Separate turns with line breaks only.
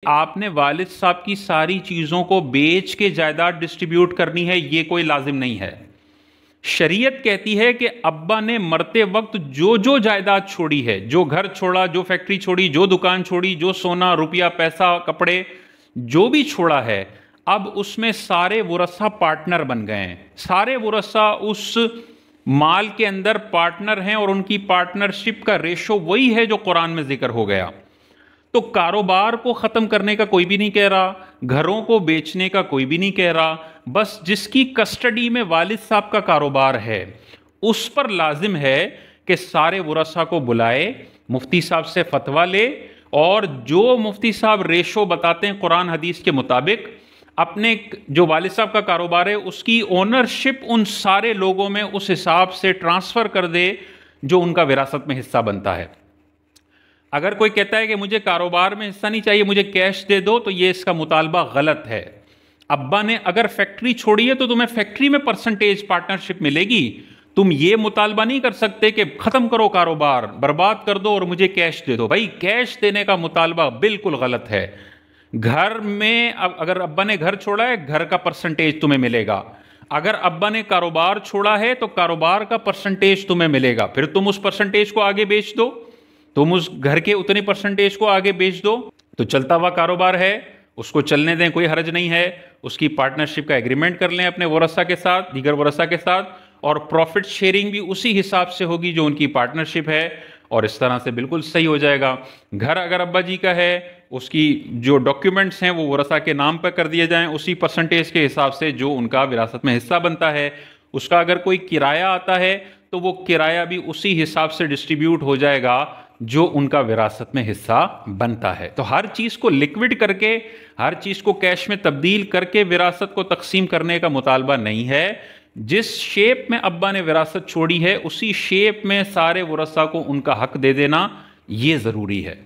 आपने वालिद साहब की सारी चीज़ों को बेच के जायदाद डिस्ट्रीब्यूट करनी है, ये कोई लाजिम नहीं है। शरीयत कहती है कि अब्बा ने मरते वक्त जो जो जायदाद छोड़ी है, जो घर छोड़ा, जो फैक्ट्री छोड़ी, जो दुकान छोड़ी, जो सोना रुपया पैसा कपड़े जो भी छोड़ा है, अब उसमें सारे वरसा पार्टनर बन गए हैं। सारे वरसा उस माल के अंदर पार्टनर हैं और उनकी पार्टनरशिप का रेशो वही है जो कुरान में जिक्र हो गया। तो कारोबार को ख़त्म करने का कोई भी नहीं कह रहा, घरों को बेचने का कोई भी नहीं कह रहा, बस जिसकी कस्टडी में वालिद साहब का कारोबार है उस पर लाजिम है कि सारे वरसा को बुलाए, मुफ्ती साहब से फतवा ले और जो मुफ्ती साहब रेशो बताते हैं कुरान हदीस के मुताबिक, अपने जो वालिद साहब का कारोबार है उसकी ओनरशिप उन सारे लोगों में उस हिसाब से ट्रांसफ़र कर दे जो उनका विरासत में हिस्सा बनता है। अगर कोई कहता है कि मुझे कारोबार में हिस्सा नहीं चाहिए, मुझे कैश दे दो, तो ये इसका मुतालबा गलत है। अब्बा ने अगर फैक्ट्री छोड़ी है तो तुम्हें फैक्ट्री में परसेंटेज पार्टनरशिप मिलेगी। तुम ये मुतालबा नहीं कर सकते कि खत्म करो कारोबार, बर्बाद कर दो और मुझे कैश दे दो। भाई कैश देने का मुतालबा बिल्कुल गलत है। घर में अगर अब्बा ने घर छोड़ा है, घर का परसेंटेज तुम्हें मिलेगा। अगर अब्बा ने कारोबार छोड़ा है तो कारोबार का परसेंटेज तुम्हें मिलेगा। फिर तुम उस परसेंटेज को आगे बेच दो, तुम उस घर के उतने परसेंटेज को आगे बेच दो, तो चलता हुआ कारोबार है, उसको चलने दें, कोई हर्ज नहीं है। उसकी पार्टनरशिप का एग्रीमेंट कर लें अपने वरसा के साथ, दीगर वरसा के साथ, और प्रॉफिट शेयरिंग भी उसी हिसाब से होगी जो उनकी पार्टनरशिप है, और इस तरह से बिल्कुल सही हो जाएगा। घर अगर अब्बा जी का है, उसकी जो डॉक्यूमेंट्स हैं वो वरसा के नाम पर कर दिए जाएं उसी परसेंटेज के हिसाब से जो उनका विरासत में हिस्सा बनता है। उसका अगर कोई किराया आता है तो वो किराया भी उसी हिसाब से डिस्ट्रीब्यूट हो जाएगा जो उनका विरासत में हिस्सा बनता है। तो हर चीज़ को लिक्विड करके, हर चीज़ को कैश में तब्दील करके विरासत को तकसीम करने का मुतालबा नहीं है। जिस शेप में अब्बा ने विरासत छोड़ी है उसी शेप में सारे वरसा को उनका हक दे देना ये ज़रूरी है।